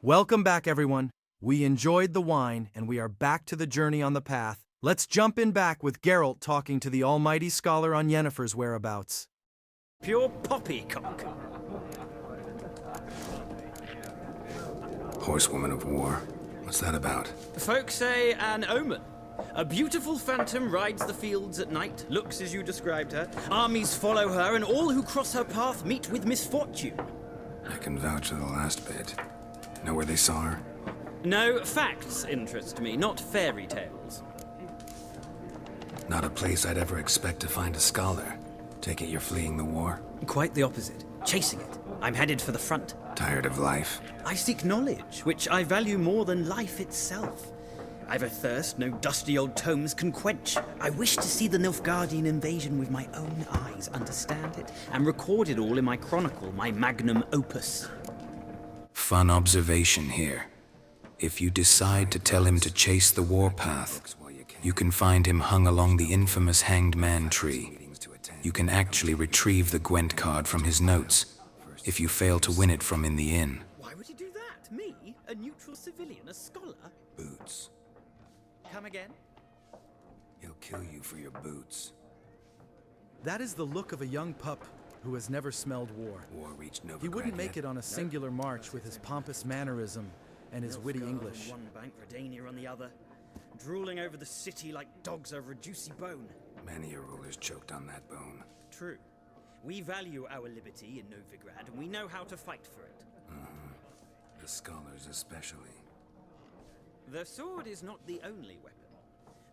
Welcome back, everyone. We enjoyed the wine, and we are back to the journey on the path. Let's jump in back with Geralt talking to the almighty scholar on Yennefer's whereabouts. Pure poppycock. Horsewoman of war. What's that about? Folks say an omen. A beautiful phantom rides the fields at night, looks as you described her. Armies follow her, and all who cross her path meet with misfortune. I can vouch for the last bit. Know where they saw her? No, facts interest me, not fairy tales. Not a place I'd ever expect to find a scholar. Take it you're fleeing the war? Quite the opposite. Chasing it. I'm headed for the front. Tired of life? I seek knowledge, which I value more than life itself. I've a thirst no dusty old tomes can quench. I wish to see the Nilfgaardian invasion with my own eyes, understand it, and record it all in my chronicle, my magnum opus. Fun observation here. If you decide to tell him to chase the warpath, you can find him hung along the infamous Hanged Man tree. You can actually retrieve the Gwent card from his notes, if you fail to win it from in the inn. Why would he do that? Me? A neutral civilian? A scholar? Boots. Come again? He'll kill you for your boots. That is the look of a young pup who has never smelled war. War reached Novigrad He wouldn't make yet? it on a singular march with his pompous mannerism and his witty English. On one bank, Redania on the other, drooling over the city like dogs over a juicy bone. Many a ruler's choked on that bone. True. We value our liberty in Novigrad, and we know how to fight for it. The scholars especially. The sword is not the only weapon.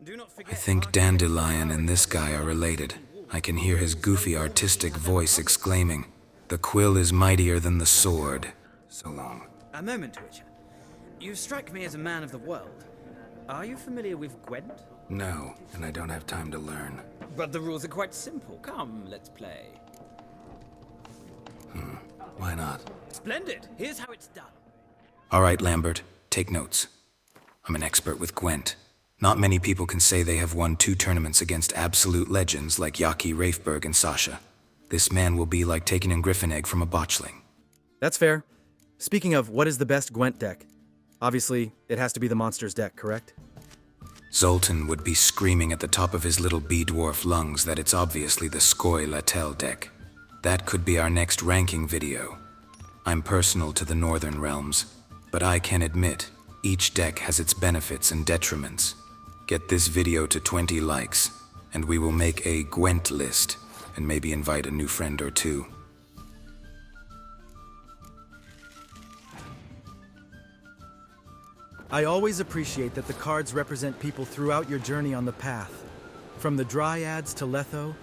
Do not forget. I think Dandelion and this guy are related. I can hear his goofy artistic voice exclaiming, "The quill is mightier than the sword." So long. A moment, Witcher. You strike me as a man of the world. Are you familiar with Gwent? No, and I don't have time to learn. But the rules are quite simple. Come, let's play. Why not? Splendid. Here's how it's done. All right, Lambert, take notes. I'm an expert with Gwent. Not many people can say they have won 2 tournaments against absolute legends like Yaki Raifberg and Sasha. This man will be like taking a griffin egg from a botchling. That's fair. Speaking of, what is the best Gwent deck? Obviously, it has to be the monster's deck, correct? Zoltan would be screaming at the top of his little bee-dwarf lungs that it's obviously the Skoy Latel deck. That could be our next ranking video. I'm personal to the Northern Realms, but I can admit, each deck has its benefits and detriments. Get this video to 20 likes, and we will make a Gwent list, and maybe invite a new friend or 2. I always appreciate that the cards represent people throughout your journey on the path, from the Dryads to Letho,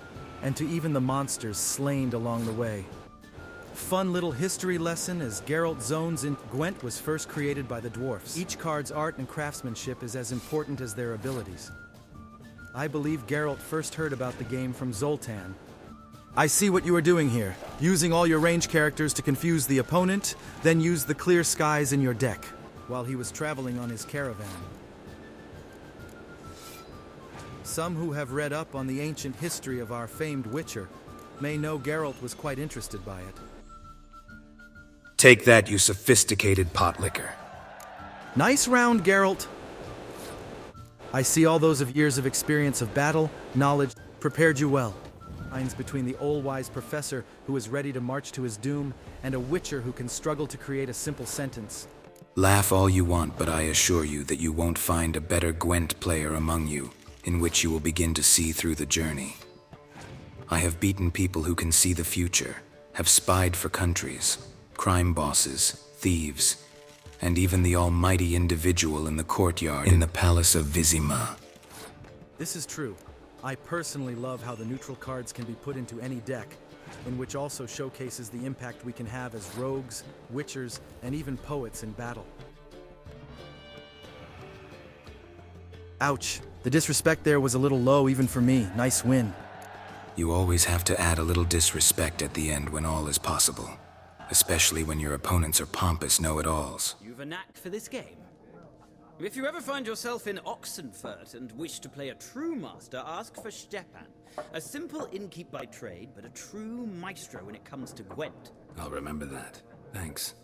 and to even the monsters slain along the way. Fun little history lesson as Geralt zones in Gwent was first created by the dwarfs. Each card's art and craftsmanship is as important as their abilities. I believe Geralt first heard about the game from Zoltan. I see what you are doing here, using all your range characters to confuse the opponent, then use the clear skies in your deck, while he was traveling on his caravan. Some who have read up on the ancient history of our famed Witcher may know Geralt was quite interested by it. Take that, you sophisticated potlicker. Nice round, Geralt. I see all those years of experience of battle, knowledge, prepared you well. Lines between the all-wise professor who is ready to march to his doom and a Witcher who can struggle to create a simple sentence. Laugh all you want, but I assure you that you won't find a better Gwent player among you, in which you will begin to see through the journey. I have beaten people who can see the future, have spied for countries, crime bosses, thieves, and even the almighty individual in the courtyard in the Palace of Vizima. This is true. I personally love how the neutral cards can be put into any deck, in which also showcases the impact we can have as rogues, witchers, and even poets in battle. Ouch. The disrespect there was a little low even for me. Nice win. You always have to add a little disrespect at the end when all is possible, especially when your opponents are pompous know-it-alls. You've a knack for this game. If you ever find yourself in Oxenfurt and wish to play a true master, ask for Stepan. A simple innkeep by trade, but a true maestro when it comes to Gwent. I'll remember that. Thanks.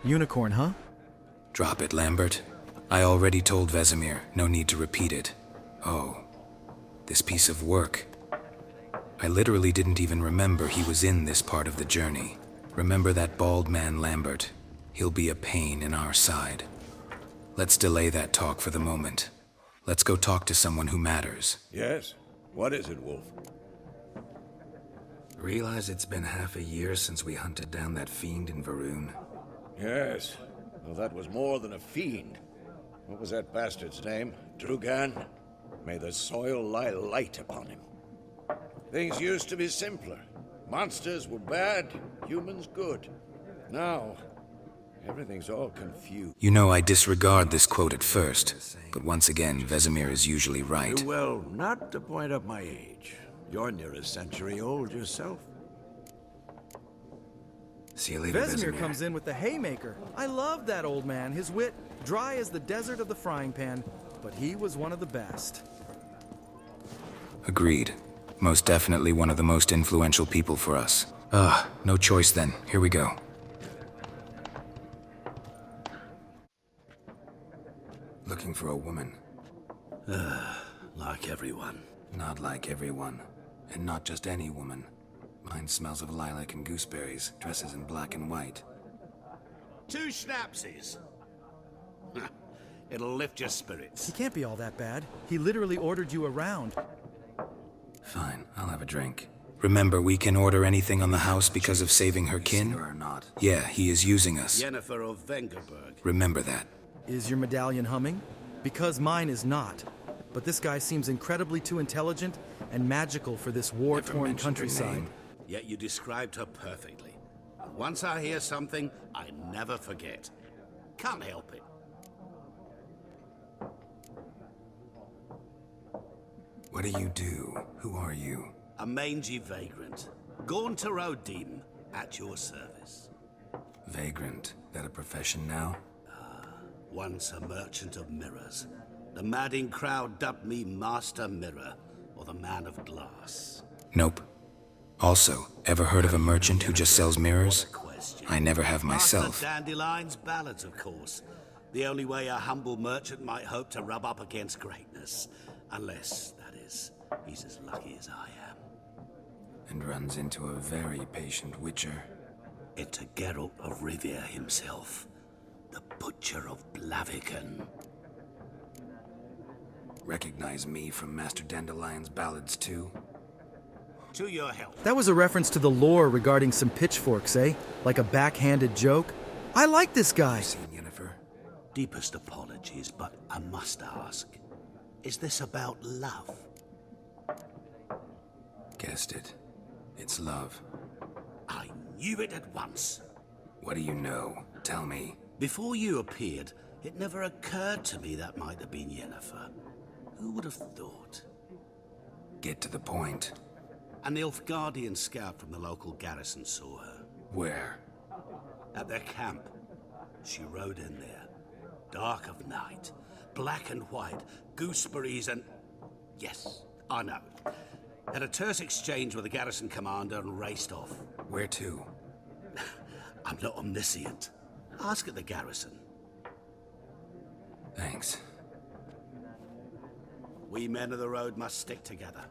Unicorn, huh? Drop it, Lambert. I already told Vesemir, no need to repeat it. Oh, this piece of work. I literally didn't even remember he was in this part of the journey. Remember that bald man, Lambert. He'll be a pain in our side. Let's delay that talk for the moment. Let's go talk to someone who matters. Yes? What is it, Wolf? Realize it's been half a year since we hunted down that fiend in Varun? Yes. Well, that was more than a fiend. What was that bastard's name? Drugan? May the soil lie light upon him. Things used to be simpler. Monsters were bad, humans good. Now, everything's all confused. You know, I disregard this quote at first, but once again, Vesemir is usually right. Well, not to point up my age. You're near a century old yourself. See you later, Vesemir Vesemir. comes in with the haymaker. I love that old man. His wit, dry as the desert of the frying pan, but he was one of the best. Agreed. Most definitely one of the most influential people for us. No choice then. Here we go. Looking for a woman. Like everyone. Not like everyone. And not just any woman. Mine smells of lilac and gooseberries, dresses in black and white. 2 schnapsies. It'll lift your spirits. He can't be all that bad. He literally ordered you around. Fine, I'll have a drink. Remember, we can order anything on the house because of saving her kin? Or not. Yeah, he is using us. Yennefer of Vengerberg. Remember that. Is your medallion humming? Because mine is not. But this guy seems incredibly too intelligent and magical for this war-torn mentioned her countryside. name. Yet you described her perfectly. Once I hear something, I never forget. Can't help it. What do you do? Who are you? A mangy vagrant. Gone to Rodim, at your service. Vagrant. That a profession now? Once a merchant of mirrors. The madding crowd dubbed me Master Mirror, or the Man of Glass. Nope. Also, ever heard of a merchant who just sells mirrors? Question. I never have myself. Master Dandelion's ballads, of course. The only way a humble merchant might hope to rub up against greatness. Unless, that is, he's as lucky as I am. And runs into a very patient witcher. It's a Geralt of Rivia himself. The Butcher of Blaviken. Recognize me from Master Dandelion's ballads too? To your help. That was a reference to the lore regarding some pitchforks, eh? Like a backhanded joke? I like this guy. Seen Yennefer? Deepest apologies, but I must ask. Is this about love? Guessed it. It's love. I knew it at once. What do you know? Tell me. Before you appeared, it never occurred to me that might have been Yennefer. Who would have thought? Get to the point. A Nilfgaardian scout from the local garrison saw her. Where? At their camp. She rode in there. Dark of night. Black and white. Gooseberries and... Yes, I know. Had a terse exchange with the garrison commander and raced off. Where to? I'm not omniscient. Ask at the garrison. Thanks. We men of the road must stick together.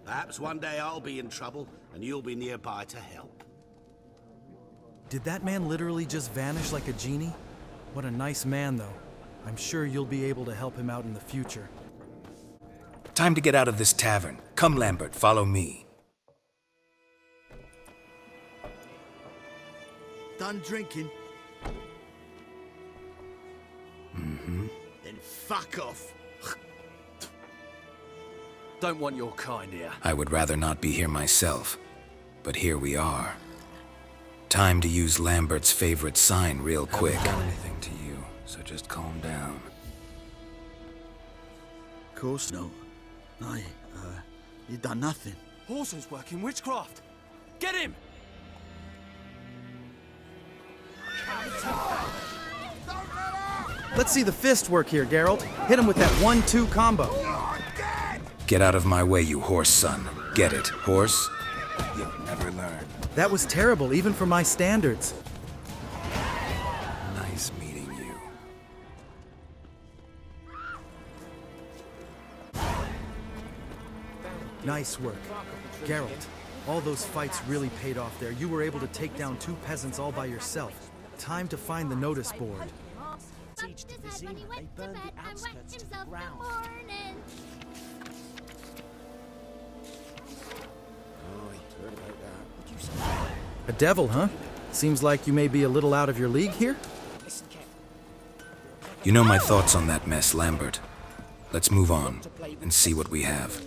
Perhaps one day I'll be in trouble, and you'll be nearby to help. Did that man literally just vanish like a genie? What a nice man, though. I'm sure you'll be able to help him out in the future. Time to get out of this tavern. Come, Lambert, follow me. Done drinking? Mm-hmm. Then fuck off. Don't want your kind here. I would rather not be here myself, but here we are. Time to use Lambert's favorite sign real quick. I haven't done anything to you, so just calm down. Of course not. You done nothing. Horsel's working witchcraft. Get him! Let's see the fist work here, Geralt. Hit him with that 1-2 combo. Get out of my way, you horse son. Get it, horse? You'll never learn. That was terrible, even for my standards. Nice work. Geralt, all those fights really paid off there. You were able to take down 2 peasants all by yourself. Time to find the notice board. Siege to Vizima, they burned the outskirts to the ground. Oh, he turned like that. A devil, huh? Seems like you may be a little out of your league here. You know my thoughts on that mess, Lambert. Let's move on and see what we have.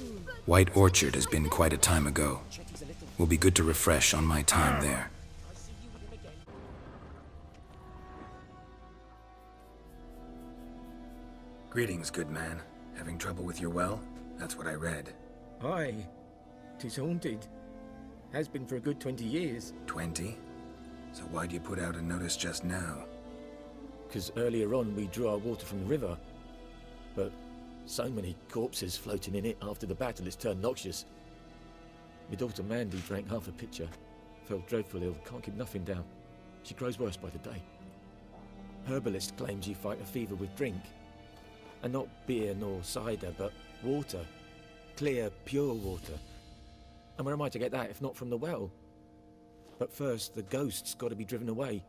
White Orchard has been quite a time ago. Will be good to refresh on my time there. Greetings, good man. Having trouble with your well? That's what I read. Aye. 'Tis haunted. Has been for a good 20 years. 20? So why'd you put out a notice just now? 'Cause earlier on we drew our water from the river. But so many corpses floating in it after the battle it's turned noxious. My daughter Mandy drank half a pitcher. Felt dreadful ill, can't keep nothing down. She grows worse by the day. Herbalist claims you fight a fever with drink. And not beer nor cider, but water. Clear, pure water. And where am I to get that if not from the well? But first, the ghost's got to be driven away.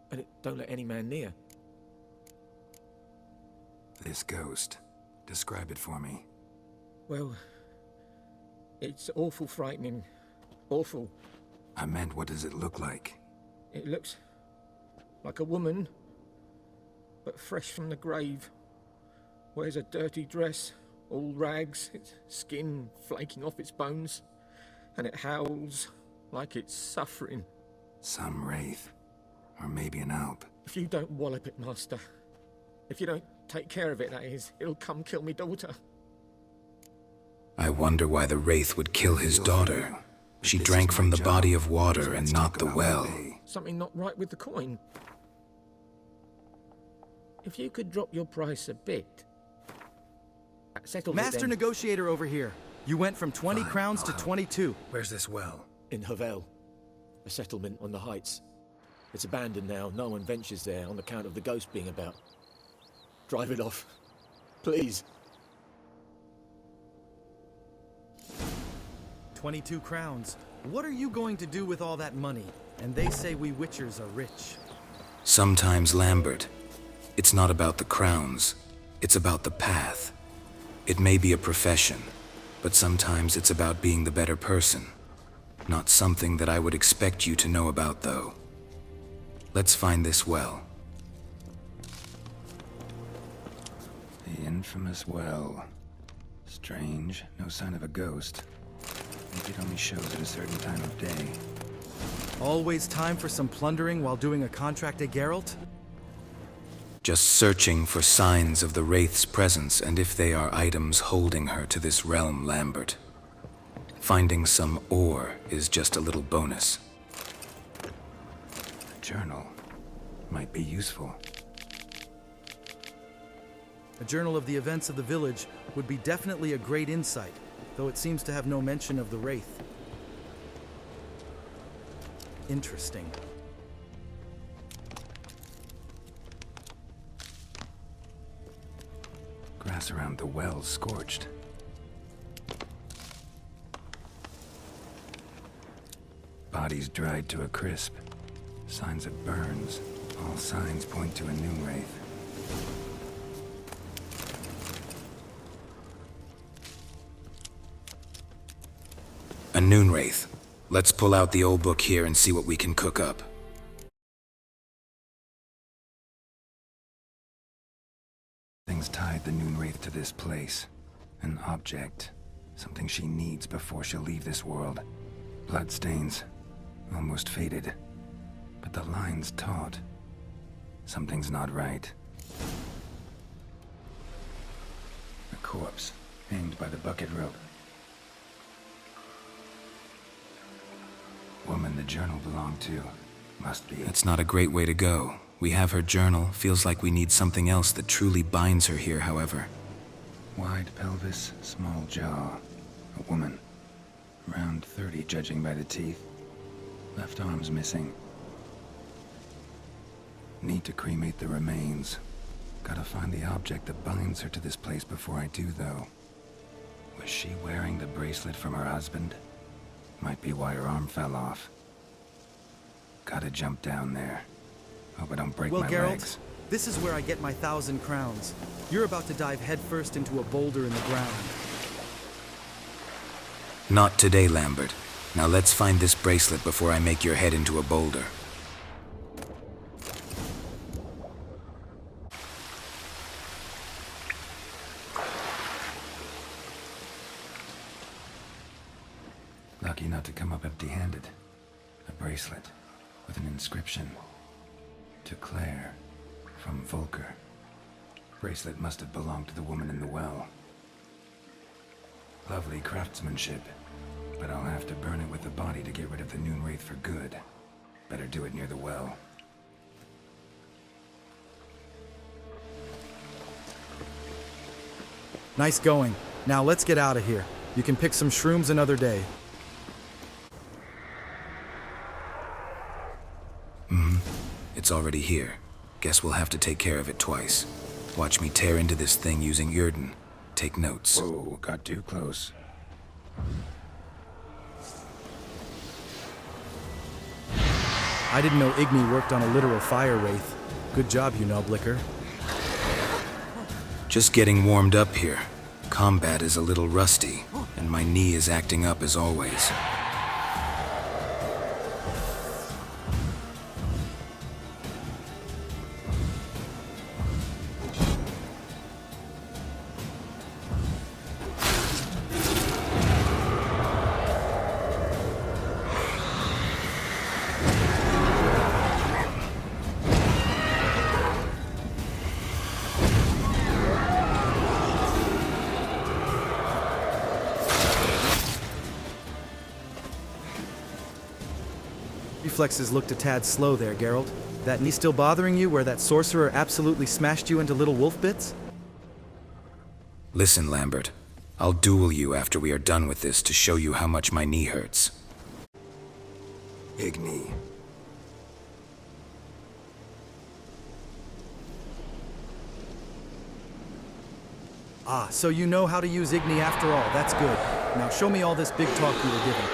And it don't let any man near. This ghost. Describe it for me. Well, it's awful frightening. Awful. I meant, what does it look like? It looks like a woman, but fresh from the grave. Wears a dirty dress, all rags, its skin flaking off its bones, and it howls like it's suffering. Some wraith. Or maybe an alp. If you don't wallop it, Master, if you don't take care of it, that is, it'll come kill me daughter. I wonder why the wraith would kill his daughter. She drank from the body of water and not the well. Something not right with the coin. If you could drop your price a bit. Settle Master negotiator over here. You went from 20 crowns to 22. Where's this well? In Havel, a settlement on the heights. It's abandoned now. No one ventures there on account of the ghost being about. Drive it off, please. 22 crowns. What are you going to do with all that money? And they say we witchers are rich. Sometimes, Lambert, it's not about the crowns. It's about the path. It may be a profession, but sometimes it's about being the better person. Not something that I would expect you to know about, though. Let's find this well. The infamous well. Strange, no sign of a ghost. Maybe it only shows at a certain time of day. Always time for some plundering while doing a contract at Geralt? Just searching for signs of the Wraith's presence and if they are items holding her to this realm, Lambert. Finding some ore is just a little bonus. A journal might be useful. A journal of the events of the village would be definitely a great insight, though it seems to have no mention of the Wraith. Interesting. Grass around the well scorched. Bodies dried to a crisp. Signs of burns. All signs point to a new wraith. A noon wraith. Let's pull out the old book here and see what we can cook up. Things tied the noon wraith to this place. An object. Something she needs before she'll leave this world. Bloodstains. Almost faded. But the line's taut. Something's not right. A corpse, hanged by the bucket rope. Woman the journal belonged to. Must be. That's not a great way to go. We have her journal. Feels like we need something else that truly binds her here, however. Wide pelvis, small jaw. A woman. Around 30, judging by the teeth. Left arm's missing. Need to cremate the remains. Gotta find the object that binds her to this place before I do, though. Was she wearing the bracelet from her husband? Might be why her arm fell off. Gotta jump down there. Hope I don't break Well, my Geralt, legs. this is where I get my 1,000 crowns. You're about to dive headfirst into a boulder in the ground. Not today, Lambert. Now let's find this bracelet before I make your head into a boulder. Lucky not to come up empty-handed. A bracelet with an inscription. To Claire, from Volker. Bracelet must have belonged to the woman in the well. Lovely craftsmanship, but I'll have to burn it with the body to get rid of the noon wraith for good. Better do it near the well. Nice going. Now let's get out of here. You can pick some shrooms another day. It's already here. Guess we'll have to take care of it twice. Watch me tear into this thing using Yrden. Take notes. Whoa, got too close. I didn't know Igni worked on a literal fire wraith. Good job, you Blicker. Just getting warmed up here. Combat is a little rusty, and my knee is acting up as always. Reflexes looked a tad slow there, Geralt. That knee still bothering you where that sorcerer absolutely smashed you into little wolf bits? Listen, Lambert. I'll duel you after we are done with this to show you how much my knee hurts. Igni. Ah, so you know how to use Igni after all. That's good. Now show me all this big talk you were giving.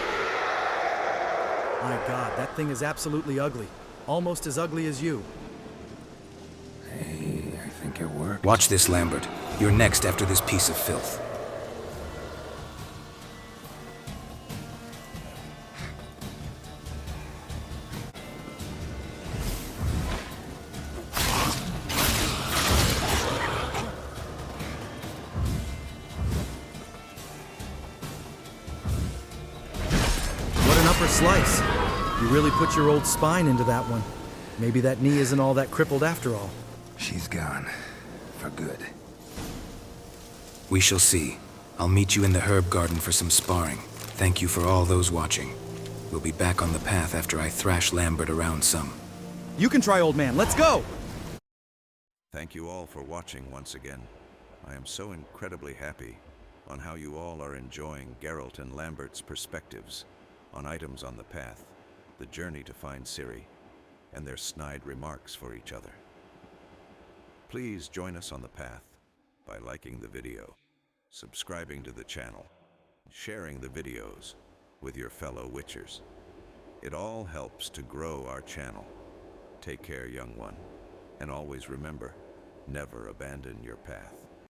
My God, that thing is absolutely ugly. Almost as ugly as you. Hey, I think it worked. Watch this, Lambert. You're next after this piece of filth. What an upper slice. You really put your old spine into that one. Maybe that knee isn't all that crippled after all. She's gone. For good. We shall see. I'll meet you in the herb garden for some sparring. Thank you for all those watching. We'll be back on the path after I thrash Lambert around some. You can try, old man. Let's go! Thank you all for watching once again. I am so incredibly happy on how you all are enjoying Geralt and Lambert's perspectives on items on the path, the journey to find Ciri, and their snide remarks for each other. Please join us on the path by liking the video, subscribing to the channel, sharing the videos with your fellow Witchers. It all helps to grow our channel. Take care, young one, and always remember, never abandon your path.